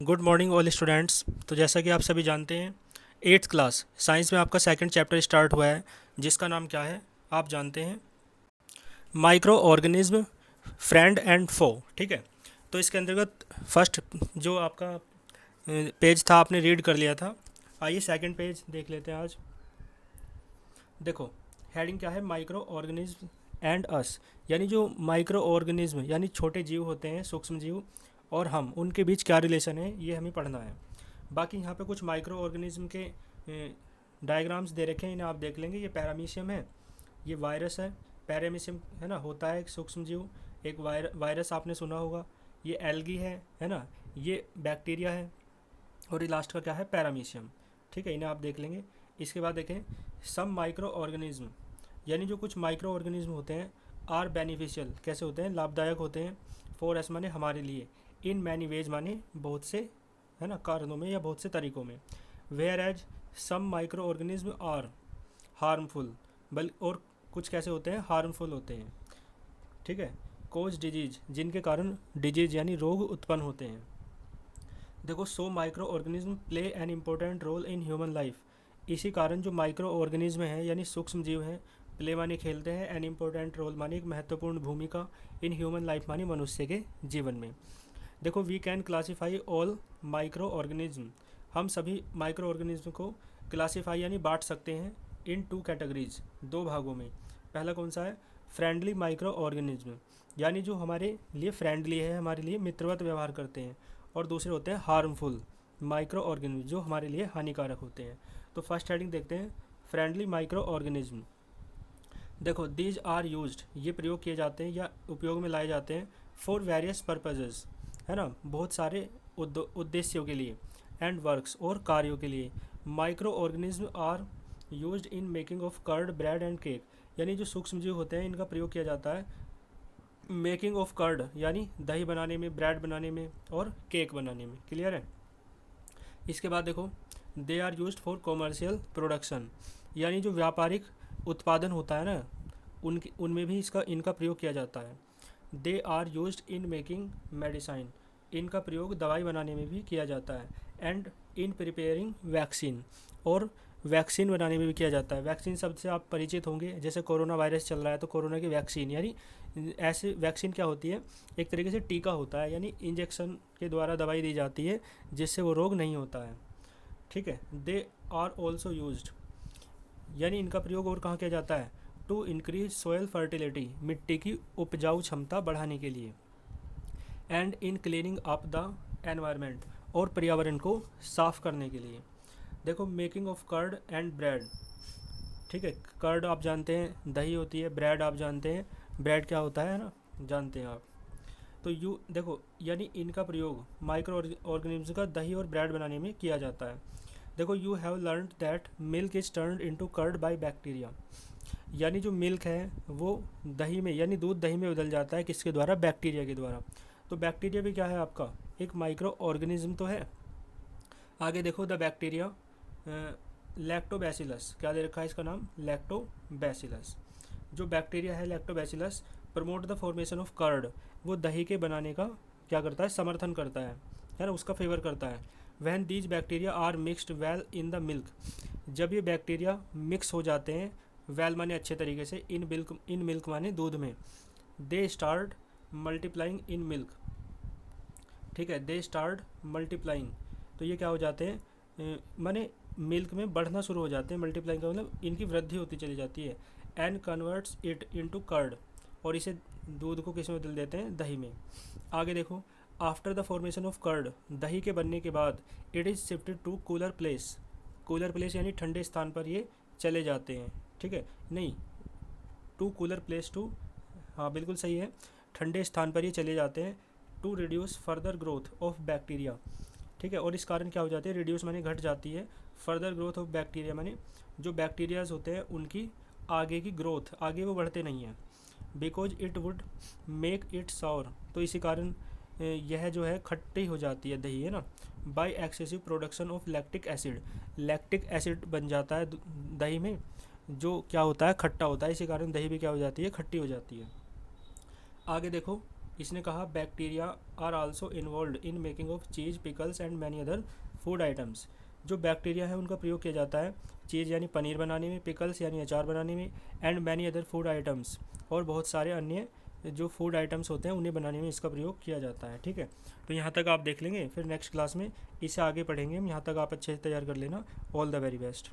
Good morning all students. तो जैसा कि आप सभी जानते हैं, एट्थ क्लास साइंस में आपका सेकंड चैप्टर स्टार्ट हुआ है, जिसका नाम क्या है आप जानते हैं, माइक्रो ऑर्गेनिज्म फ्रेंड एंड फो। ठीक है। तो इसके अंतर्गत फर्स्ट जो आपका पेज था आपने रीड कर लिया था। आइए सेकंड पेज देख लेते हैं आज। देखो, हेडिंग क्या है, माइक्रो ऑर्गेनिज्म एंड अस, यानी जो माइक्रो ऑर्गेनिज्म यानी छोटे जीव होते हैं, सूक्ष्म जीव, और हम, उनके बीच क्या रिलेशन है ये हमें पढ़ना है। बाकी यहाँ पे कुछ माइक्रो ऑर्गेनिज्म के डायग्राम्स दे रखे हैं, इन्हें आप देख लेंगे। ये पैरामीशियम है, ये वायरस है। पैरामीशियम है ना, होता है एक सूक्ष्म जीव। एक वायरस आपने सुना होगा। ये एल्गी है ना, ये बैक्टीरिया है। और ये लास्ट का क्या है, पैरामीशियम। ठीक है, इन्हें आप देख लेंगे। इसके बाद देखें, सम माइक्रो ऑर्गेनिज्म, यानी जो कुछ माइक्रो ऑर्गेनिज्म होते हैं, आर बेनिफिशियल, कैसे होते हैं, लाभदायक होते हैं। फॉर एस माने हमारे लिए, इन मैनी वेज माने बहुत से, है ना, कारणों में या बहुत से तरीकों में। Whereas some micro organism are harmful, बल और कुछ कैसे होते हैं, हार्मफुल होते हैं। ठीक है। कोज डिजीज, जिनके कारण डिजीज यानी रोग उत्पन्न होते हैं। देखो, so micro organism play an important role in human life. इसी कारण जो माइक्रो ऑर्गेनिज्म है यानी सूक्ष्म जीव हैं, प्ले माने खेलते हैं, एन इम्पोर्टेंट रोल माने एक महत्वपूर्ण भूमिका, इन ह्यूमन लाइफ माने मनुष्य के जीवन में। देखो, we can classify all micro organism, हम सभी माइक्रो ऑर्गेनिज्म को क्लासीफाई यानी बांट सकते हैं इन टू कैटेगरीज, दो भागों में। पहला कौन सा है, फ्रेंडली माइक्रो ऑर्गेनिज्म, यानी जो हमारे लिए फ्रेंडली है, हमारे लिए मित्रवत व्यवहार करते हैं। और दूसरे होते हैं हार्मफुल माइक्रो ऑर्गेनिज्म, जो हमारे लिए हानिकारक होते हैं। तो फर्स्ट हेडिंग देखते हैं, फ्रेंडली माइक्रो ऑर्गेनिज्म। देखो, दीज आर यूज्ड, ये प्रयोग किए जाते हैं या उपयोग में लाए जाते हैं, फॉर वेरियस पर्पजेज, है ना, बहुत सारे उद्देश्यों के लिए, एंड वर्क्स और कार्यों के लिए। Micro organism are used in making of curd, bread and cake, यानी जो सूक्ष्म जीव होते हैं इनका प्रयोग किया जाता है मेकिंग ऑफ कर्ड यानी दही बनाने में, ब्रेड बनाने में और केक बनाने में। क्लियर है। इसके बाद देखो, they are used for commercial production, यानी जो व्यापारिक उत्पादन होता है ना, उनकी उनमें भी इनका प्रयोग किया जाता है। They are used in making medicine, इनका प्रयोग दवाई बनाने में भी किया जाता है। एंड इन प्रिपेयरिंग वैक्सीन, और वैक्सीन बनाने में भी किया जाता है। वैक्सीन शब्द से आप परिचित होंगे, जैसे कोरोना वायरस चल रहा है तो कोरोना की वैक्सीन, यानी ऐसे वैक्सीन क्या होती है, एक तरीके से टीका होता है, यानी इंजेक्शन के द्वारा दवाई दी जाती है जिससे वो रोग नहीं होता है। ठीक है। दे आर ऑल्सो यूज्ड, यानी इनका प्रयोग और कहाँ किया जाता है, टू इंक्रीज सोयल फर्टिलिटी, मिट्टी की उपजाऊ क्षमता बढ़ाने के लिए। And in cleaning up the environment, और पर्यावरण को साफ करने के लिए। देखो, making of curd and bread. ठीक है, कर्ड आप जानते हैं दही होती है, ब्रेड आप जानते हैं ब्रेड क्या होता है ना, जानते हैं आप। तो यू देखो, यानी इनका प्रयोग माइक्रो ऑर्गेनिज्म का दही और ब्रेड बनाने में किया जाता है। देखो, you have learned that milk is turned into curd by bacteria, यानी जो मिल्क है वो दही में, यानी दूध दही में बदल जाता है, किसके द्वारा, बैक्टीरिया के द्वारा। तो बैक्टीरिया भी क्या है आपका, एक माइक्रो ऑर्गेनिज्म तो है। आगे देखो, द बैक्टीरिया लैक्टोबैसिलस, क्या दे रखा है इसका नाम, लैक्टोबैसिलस। जो बैक्टीरिया है lactobacillus promote the formation of curd, वो दही के बनाने का क्या करता है, समर्थन करता है ना, उसका फेवर करता है। When these bacteria are mixed well in the milk, जब ये बैक्टीरिया मिक्स हो जाते हैं, वेल माने अच्छे तरीके से, इन मिल्क माने दूध में, they start multiplying in milk. ठीक है, दे स्टार्ट मल्टीप्लाइंग, तो ये क्या हो जाते हैं, माने मिल्क में बढ़ना शुरू हो जाते हैं। मल्टीप्लाइंग का मतलब इनकी वृद्धि होती चली जाती है। And converts it into curd, और इसे दूध को किस में बदल देते हैं, दही में। आगे देखो, after the formation of curd, दही के बनने के बाद, it is shifted to cooler place, cooler place यानी ठंडे स्थान पर ये चले जाते हैं। ठीक है, नहीं, टू कूलर प्लेस टू, हाँ बिल्कुल सही है, ठंडे स्थान पर ये चले जाते हैं। To reduce further growth of bacteria. ठीक है, और इस कारण क्या हो जाती है, रिड्यूस माने घट जाती है, फर्दर ग्रोथ ऑफ बैक्टीरिया माने जो बैक्टीरियाज होते हैं उनकी आगे की ग्रोथ, आगे वो बढ़ते नहीं हैं। Because it would make it sour, तो इसी कारण यह जो है खट्टी हो जाती है दही, है ना। By excessive production of lactic acid, lactic acid बन जाता है दही में, जो क्या होता है, खट्टा होता है, इसी कारण दही भी क्या हो जाती है, खट्टी हो जाती है। आगे देखो, इसने कहा bacteria are also involve in making of cheese, pickles and many other food items. जो बैक्टीरिया है उनका प्रयोग किया जाता है चीज़ यानी पनीर बनाने में, पिकल्स यानी अचार बनाने में, and many other food items, और बहुत सारे अन्य जो फूड आइटम्स होते हैं उन्हें बनाने में इसका प्रयोग किया जाता है। ठीक है, तो यहाँ तक आप देख लेंगे, फिर नेक्स्ट क्लास में इसे आगे पढ़ेंगे हम। यहाँ तक आप अच्छे से तैयार कर लेना। All the very best.